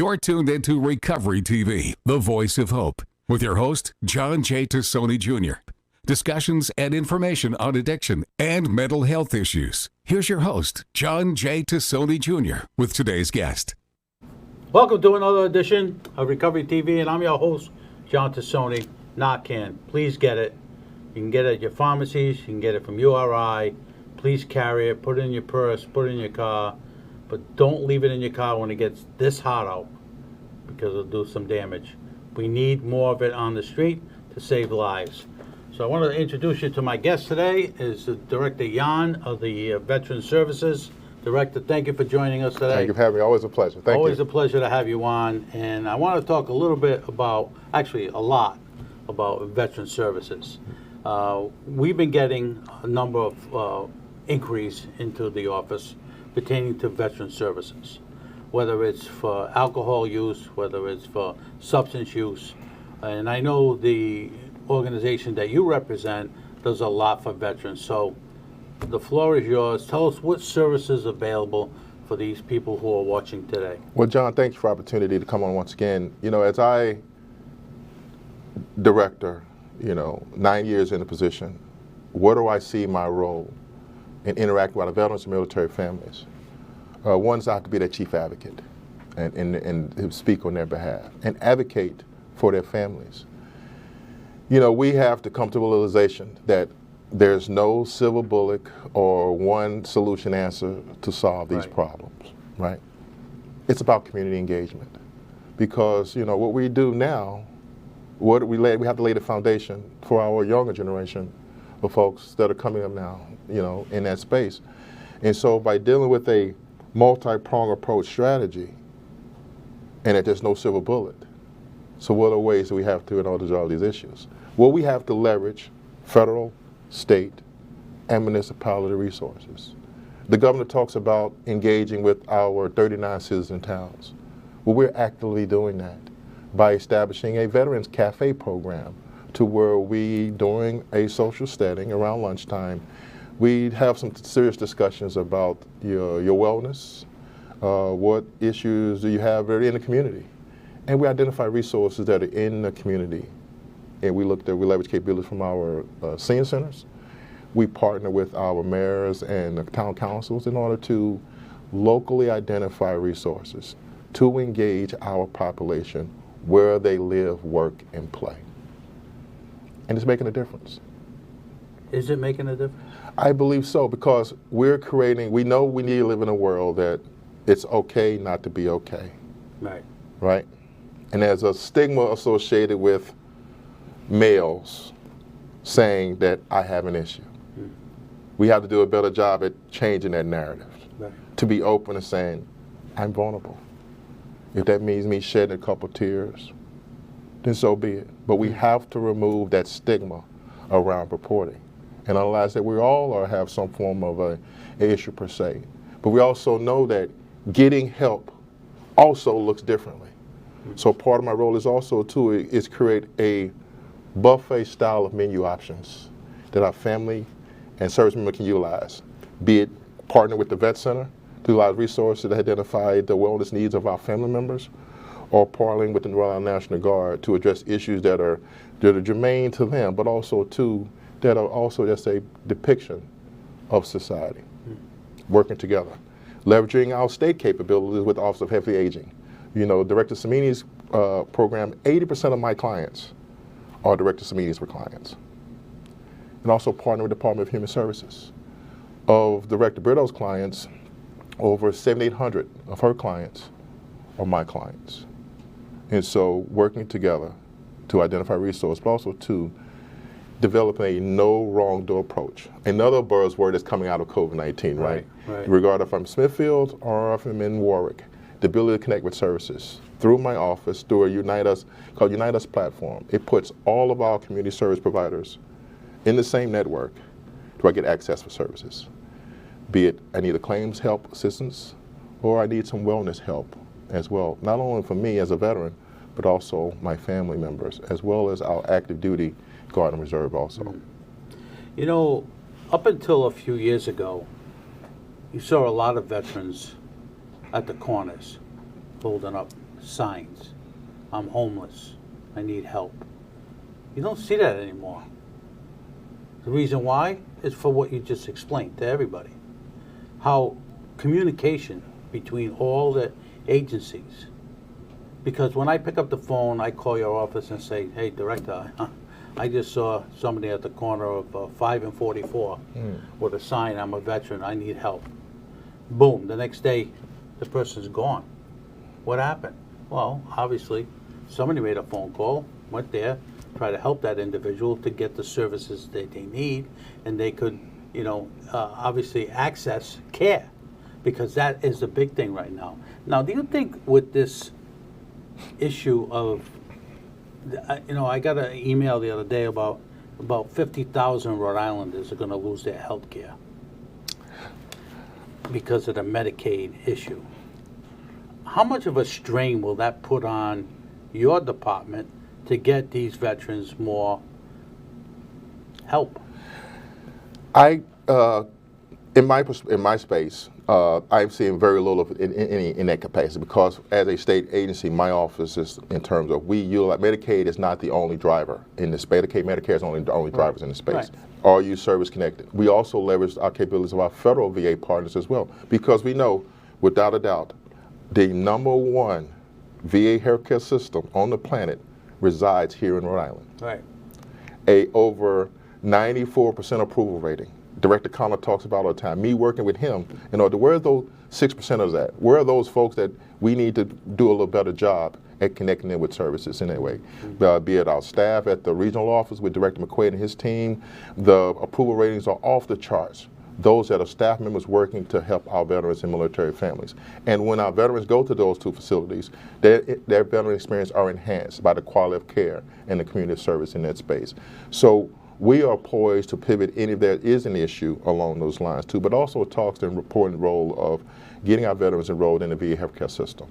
You're tuned into Recovery TV, the voice of hope, with your host, John J. Tassoni Jr. Discussions and information on addiction and mental health issues. Here's your host, John J. Tassoni Jr., with today's guest. Welcome to another edition of Recovery TV, and I'm your host, John Tassoni. Narcan, please get it. You can get it at your pharmacies. You can get it from URI. Please carry it. Put it in your purse. Put it in your car. But don't leave it in your car when it gets this hot out, because it'll do some damage. We need more of it on the street to save lives. So I want to introduce you to my guest today, is Director Jan of the Veteran Services. Director, thank you for joining us today. Thank you for having me. Always a pleasure. Thank you. Always a pleasure to have you on. And I want to talk a little bit about, actually a lot, about Veteran Services. We've been getting a number of inquiries into the office pertaining to Veteran Services, whether it's for alcohol use, whether it's for substance use. And I know the organization that you represent does a lot for veterans. So the floor is yours. Tell us what services are available for these people who are watching today. Well, John, thank you for the opportunity to come on once again. You know, as I director, 9 years in the position, what do I see my role in interacting with our veterans and military families? One is I have to be their chief advocate and speak on their behalf and advocate for their families. We have to come to a realization that there's no silver bullet or one solution answer to solve these problems, right? It's about community engagement, because what we do now, we have to lay the foundation for our younger generation of folks that are coming up now, in that space. And so by dealing with a multi-pronged approach strategy, and that there's no silver bullet, so what are ways that we have to in order to resolve these issues? Well, we have to leverage federal, state, and municipality resources. The governor talks about engaging with our 39 citizen towns. Well, we're actively doing that by establishing a Veterans Cafe program, to where we, during a social setting around lunchtime, we have some serious discussions about your wellness, what issues do you have in the community, and we identify resources that are in the community. And we leverage capabilities from our senior centers. We partner with our mayors and the town councils in order to locally identify resources to engage our population where they live, work, and play. And it's making a difference. Is it making a difference? I believe so, because we know we need to live in a world that it's okay not to be okay. Right. Right? And there's a stigma associated with males saying that I have an issue. We have to do a better job at changing that narrative. Right. To be open and saying, I'm vulnerable. If that means me shedding a couple tears, then so be it. But we have to remove that stigma around reporting and realize that we all have some form of a issue per se. But we also know that getting help also looks differently. So part of my role is also is create a buffet style of menu options that our family and service member can utilize, be it partner with the Vet Center to utilize resources that identify the wellness needs of our family members, or partnering with the Royal National Guard to address issues that are germane to them, but also that are also just a depiction of society. Working together, leveraging our state capabilities with the Office of Healthy Aging. Director Samini's program, 80% of my clients are Director Samini's for clients. And also partner with the Department of Human Services. Of Director Brito's clients, over 7,800 of her clients are my clients. And so working together to identify resources, but also to develop a no wrong door approach. Another buzzword that's coming out of COVID-19, right? Regardless if I'm Smithfield or if I'm in Warwick, the ability to connect with services through my office, through a Unite Us platform. It puts all of our community service providers in the same network to get access for services. Be it I need a claims help assistance, or I need some wellness help as well. Not only for me as a veteran, but also my family members, as well as our active duty Guard and Reserve also. Up until a few years ago, you saw a lot of veterans at the corners holding up signs. I'm homeless. I need help. You don't see that anymore. The reason why is for what you just explained to everybody. How communication between all the agencies. Because when I pick up the phone, I call your office and say, hey, Director, I just saw somebody at the corner of 5 and 44 with a sign, I'm a veteran, I need help. Boom, the next day, the person's gone. What happened? Well, obviously, somebody made a phone call, went there, tried to help that individual to get the services that they need, and they could, obviously access care, because that is the big thing right now. Now, do you think with this issue of, I got an email the other day about 50,000 Rhode Islanders are going to lose their health care because of the Medicaid issue. How much of a strain will that put on your department to get these veterans more help? In my space, I'm seeing very little of in that capacity, because as a state agency, my office is in terms of Medicaid is not the only driver in the space. Medicare is only the only drivers in the space. Right. Are you service connected? We also leverage our capabilities of our federal VA partners as well, because we know, without a doubt, the #1 VA healthcare system on the planet resides here in Rhode Island. Right. A over 94% approval rating. Director Connor talks about all the time. Me working with him, where are those 6% of that? Where are those folks that we need to do a little better job at connecting them with services in that way? Be it our staff at the regional office with Director McQuaid and his team, the approval ratings are off the charts. Those that are staff members working to help our veterans and military families. And when our veterans go to those two facilities, their veteran experience are enhanced by the quality of care and the community service in that space. So we are poised to pivot if there is an issue along those lines too, but also talks to the important role of getting our veterans enrolled in the VA healthcare system.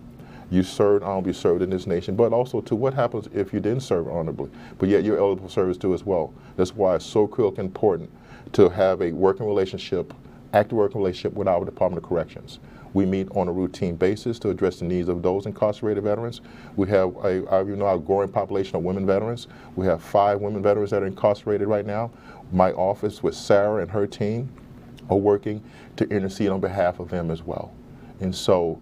You served honorably, served in this nation, but also to what happens if you didn't serve honorably, but yet you're eligible for service too as well. That's why it's so critically important to have a working relationship, active working relationship with our Department of Corrections. We meet on a routine basis to address the needs of those incarcerated veterans. We have our growing population of women veterans. We have 5 women veterans that are incarcerated right now. My office with Sarah and her team are working to intercede on behalf of them as well. And so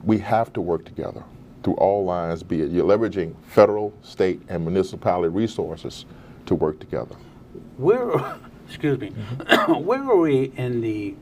we have to work together through all lines, be it you're leveraging federal, state, and municipality resources to work together. Excuse me, where are we in the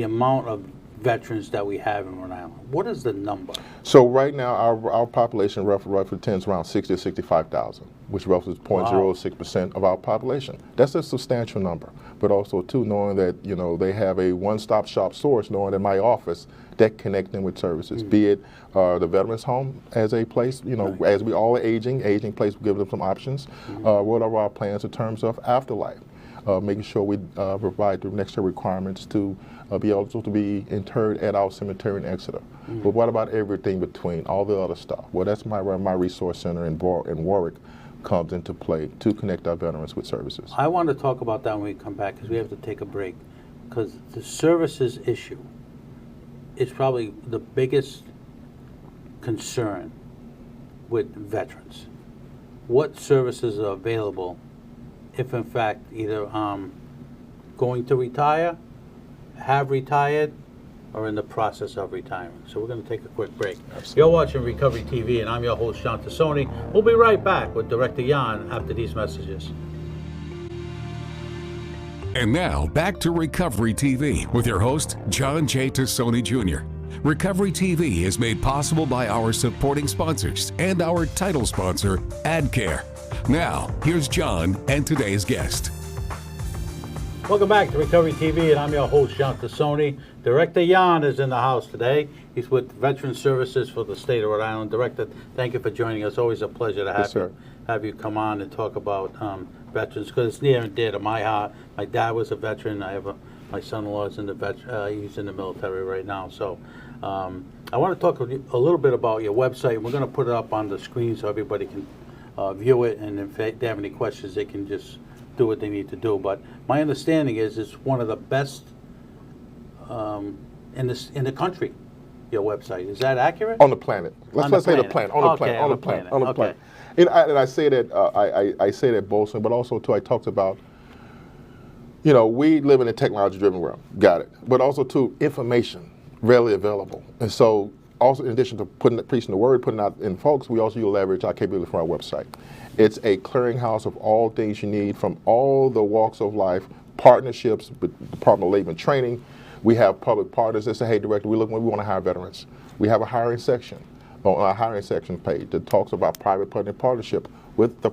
amount of veterans that we have in Rhode Island? What is the number? So right now, our population roughly tends around 60 to 65,000, which roughly is 0.06% of our population. That's a substantial number. But also too, knowing that they have a one-stop shop source, knowing that my office that connect them with services, be it the veterans home as a place, as we all are aging place will give them some options. What are our plans in terms of afterlife? Making sure we provide the necessary requirements to be able to be interred at our cemetery in Exeter. But what about everything between, all the other stuff? Well, that's my resource center in Warwick comes into play to connect our veterans with services. I want to talk about that when we come back, because we have to take a break. Because the services issue is probably the biggest concern with veterans. What services are available if in fact either going to retire, have retired, or in the process of retiring. So we're going to take a quick break. Absolutely. You're watching Recovery TV, and I'm your host, John Tassoni. We'll be right back with Director Jan after these messages. And now, back to Recovery TV with your host, John J. Tassoni Jr. Recovery TV is made possible by our supporting sponsors and our title sponsor, AdCare. Now, here's John and today's guest. Welcome back to Recovery TV, and I'm your host, John Tassoni. Director Jan is in the house today. He's with Veteran Services for the state of Rhode Island. Director, thank you for joining us. Always a pleasure to have you come on and talk about veterans, because it's near and dear to my heart. My dad was a veteran. My son-in-law is in the he's in the military right now. So I want to talk a little bit about your website. We're going to put it up on the screen so everybody can view it, and if they have any questions, they can just do what they need to do. But my understanding is it's one of the best in the country. your website. Is that accurate? On the planet. On Let's the say the planet. planet. On the Okay, planet. on On the the planet. planet. On the Okay. planet. And I say that I say that boldly, but also too I talked about. We live in a technology-driven world. Got it. But also too, information readily available, and so also in addition to preaching the word, putting out in folks, we also leverage our capability from our website. It's a clearinghouse of all things you need from all the walks of life, partnerships with the Department of Labor and Training. We have public partners that say, hey, director, we want to hire veterans. We have a hiring section on our hiring section page that talks about private-public partnership with the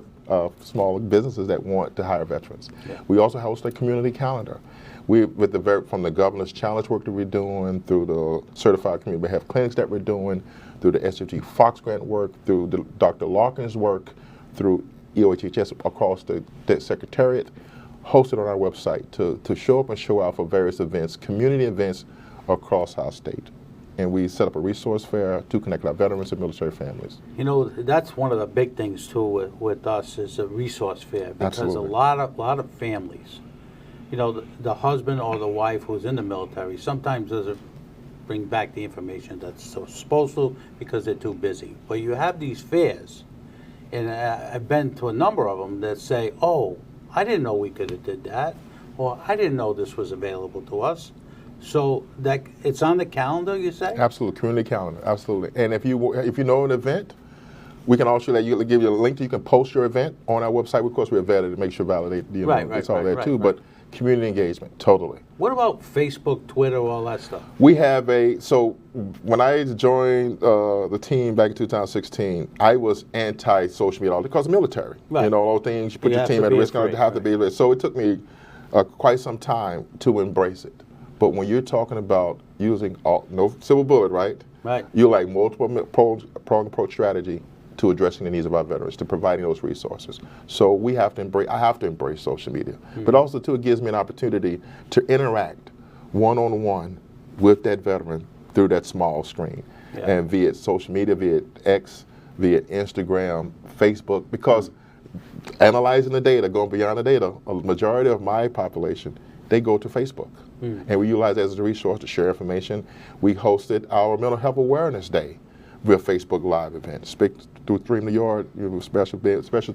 small businesses that want to hire veterans. Yeah. We also host a community calendar. From the Governor's Challenge work that we're doing, through the Certified Community Health Clinics that we're doing, through the SFG Fox Grant work, through the Dr. Larkin's work, through EOHHS across the Secretariat, hosted on our website to show up and show out for various events, community events across our state. And we set up a resource fair to connect our veterans and military families. That's one of the big things too with us is a resource fair, because Absolutely. a lot of families, the husband or the wife who's in the military sometimes doesn't bring back the information that's supposed to because they're too busy. But you have these fairs, and I've been to a number of them that say, "Oh, I didn't know we could have did that," or "I didn't know this was available to us." So that it's on the calendar, you say? Absolutely, community calendar, absolutely. And if you know an event, we can also give you a link to, you can post your event on our website. Of course, we're vetted to make sure validate, it's all there too, but community engagement, totally. What about Facebook, Twitter, all that stuff? We have so when I joined the team back in 2016, I was anti-social media because of military. Right. All things, you put You your have team to at be risk, afraid, you have to be. So it took me quite some time to embrace it. But when you're talking about using no silver bullet, right? Right. You like multiple pronged approach strategy to addressing the needs of our veterans, to providing those resources. So I have to embrace social media. Mm-hmm. But also too, it gives me an opportunity to interact one-on-one with that veteran through that small screen. Yeah. And via social media, via X, via Instagram, Facebook, because analyzing the data, going beyond the data, a majority of my population, they go to Facebook. And we utilize that as a resource to share information. We hosted our Mental Health Awareness Day via Facebook Live event. Speak through Threem New York, special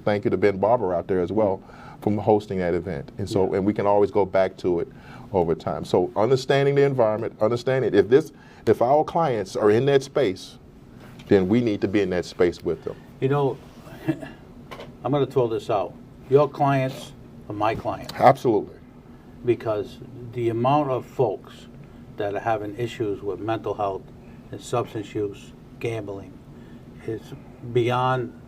thank you to Ben Barber out there as well from hosting that event. And so, and we can always go back to it over time. So understanding the environment, understanding if our clients are in that space, then we need to be in that space with them. I'm going to throw this out. Your clients are my clients, Absolutely. because the amount of folks that are having issues with mental health and substance use, gambling, is beyond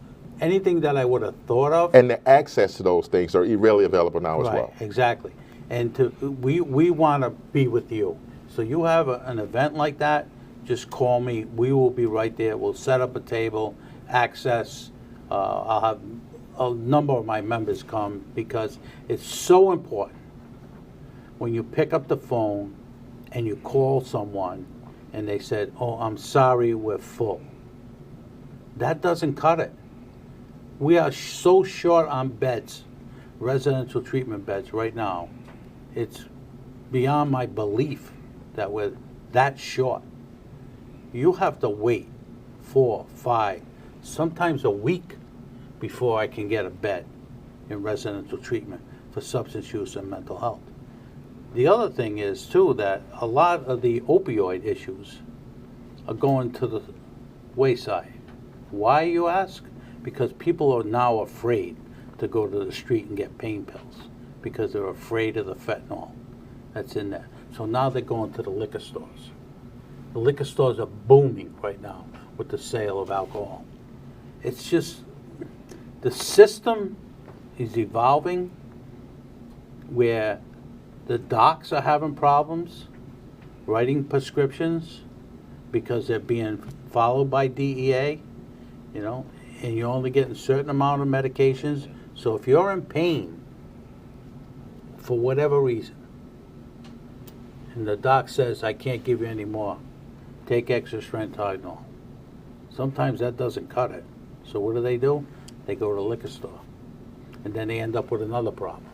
anything that I would have thought of. And the access to those things are readily available now as well. Exactly. And we want to be with you. So you have an event like that, just call me. We will be right there. We'll set up a table, access. I'll have a number of my members come, because it's so important when you pick up the phone and you call someone and they said, "Oh, I'm sorry, we're full." That doesn't cut it. We are so short on beds, residential treatment beds right now. It's beyond my belief that we're that short. You have to wait 4, 5, sometimes a week before I can get a bed in residential treatment for substance use and mental health. The other thing is, too, that a lot of the opioid issues are going to the wayside. Why, you ask? Because people are now afraid to go to the street and get pain pills because they're afraid of the fentanyl that's in there. So now they're going to the liquor stores. The liquor stores are booming right now with the sale of alcohol. It's just, the system is evolving where the docs are having problems writing prescriptions because they're being followed by DEA, and you're only getting a certain amount of medications. So if you're in pain for whatever reason, and the doc says, "I can't give you any more, take extra strength Tylenol," sometimes that doesn't cut it. So what do? They go to the liquor store, and then they end up with another problem.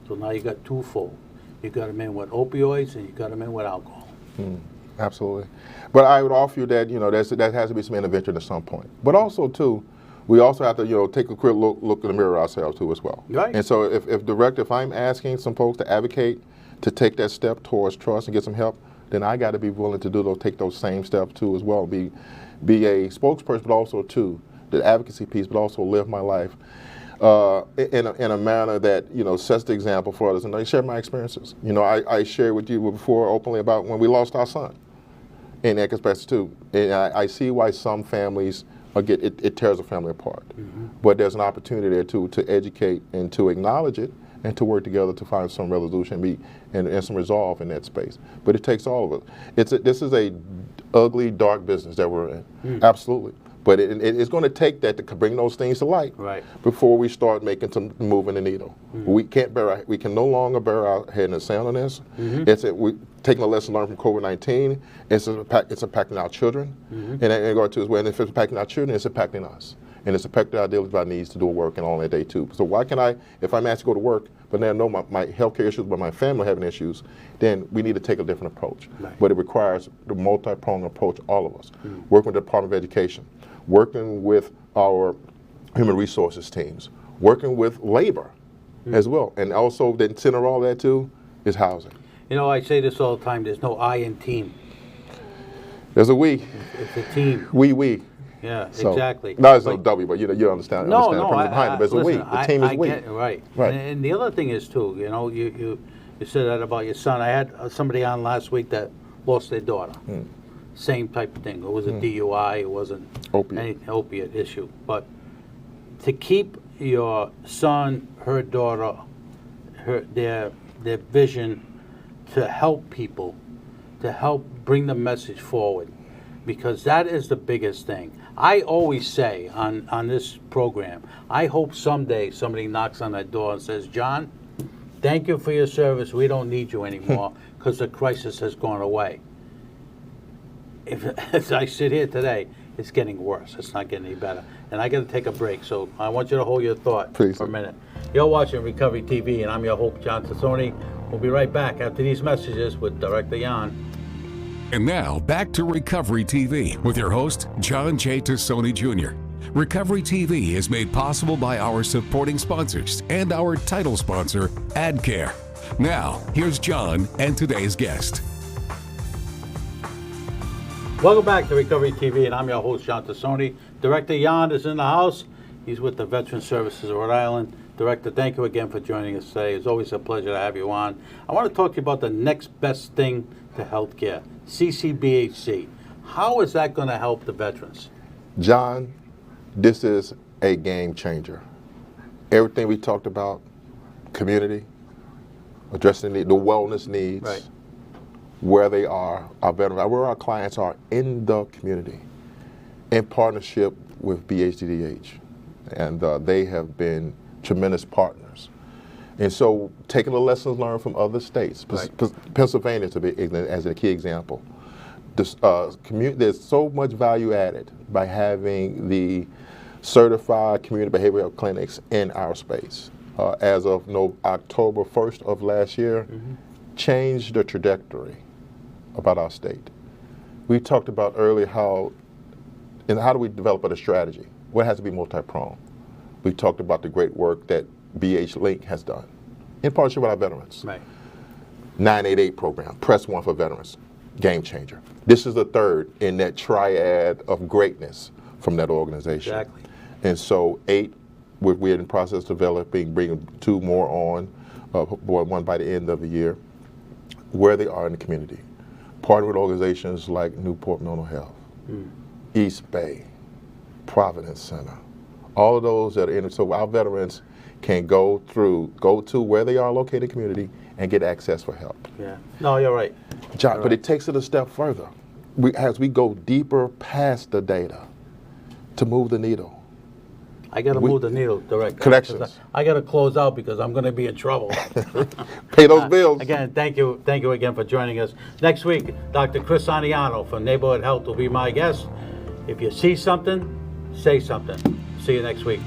So now you got twofold. You got them in with opioids, and you got them in with alcohol. Absolutely. But I would offer you that, that has to be some intervention at some point. But also, too, we also have to, take a quick look in the mirror ourselves, too, as well. Right. And so if I'm asking some folks to advocate, to take that step towards trust and get some help, then I got to be willing to take those same steps, too, as well. Be a spokesperson, but also, too, the advocacy piece, but also live my life in a manner that, sets the example for others. And I share my experiences. I shared with you before openly about when we lost our son in Ancaster too. And I see why some families it tears a family apart. Mm-hmm. But there's an opportunity there too to educate and to acknowledge it and to work together to find some resolution and some resolve in that space. But it takes all of it. This is a ugly, dark business that we're in. Mm. Absolutely. But it's going to take that to bring those things to light before we start making some moving the needle. Mm-hmm. We can no longer bury our head in the sand on this. Mm-hmm. We're taking a lesson learned from COVID-19. It's impacting our children, and in regard to as well. And if it's impacting our children, it's impacting us, and it's affecting our daily needs to do work and all that day too. So why can if I'm asked to go to work, but then I know my healthcare issues, but my family having issues, then we need to take a different approach. Right. But it requires the multi-pronged approach, all of us, working with the Department of Education, working with our human resources teams, working with labor as well. And also then center all that too is housing. I say this all the time, there's no I in team. There's a we. It's a team. We. Yeah, so, exactly. No, there's no W, but you understand. No, the premise behind it. But it's a we. The team is we. Right. And the other thing is too, you said that about your son. I had somebody on last week that lost their daughter. Same type of thing. It was a DUI. It wasn't any opiate issue. But to keep your son, her daughter, their vision to help people, to help bring the message forward, because that is the biggest thing. I always say on this program, I hope someday somebody knocks on that door and says, John, thank you for your service. We don't need you anymore because the crisis has gone away. As I sit here today, it's getting worse. It's not getting any better. And I got to take a break, so I want you to hold your thought for a minute. You're watching Recovery TV, and I'm your host, John Tassoni. We'll be right back after these messages with Director Jan. And now, back to Recovery TV with your host, John J. Tassoni Jr. Recovery TV is made possible by our supporting sponsors and our title sponsor, AdCare. Now, here's John and today's guest. Welcome back to Recovery TV, and I'm your host, John Tassoni. Director Jan is in the house. He's with the Veteran Services of Rhode Island. Director, thank you again for joining us today. It's always a pleasure to have you on. I want to talk to you about the next best thing to healthcare, CCBHC. How is that going to help the veterans? John, this is a game changer. Everything we talked about, community, addressing the wellness needs, where they are, our veterans, where our clients are in the community, in partnership with BHDDH. And they have been tremendous partners. And so taking the lessons learned from other states, Pennsylvania as a key example, there's so much value added by having the certified community behavioral clinics in our space. As of October 1st of last year, changed the trajectory about our state. We talked about earlier how do we develop a strategy? What has to be multi-pronged? We talked about the great work that BH Link has done in partnership with our veterans. 988 program, Press One for veterans, game changer. This is the third in that triad of greatness from that organization. Exactly. And so 8, we're in the process of developing, bringing 2 more on, one by the end of the year, where they are in the community. Partner with organizations like Newport Mental Health, East Bay, Providence Center, all of those that are in it, so our veterans can go to where they are located in the community and get access for help. Yeah. No, you're right. John, but it takes it a step further. As we go deeper past the data to move the needle. I got to move the needle, Director. Connections. I got to close out because I'm going to be in trouble. Pay those bills. Again, thank you again for joining us. Next week, Dr. Chris Aniano from Neighborhood Health will be my guest. If you see something, say something. See you next week.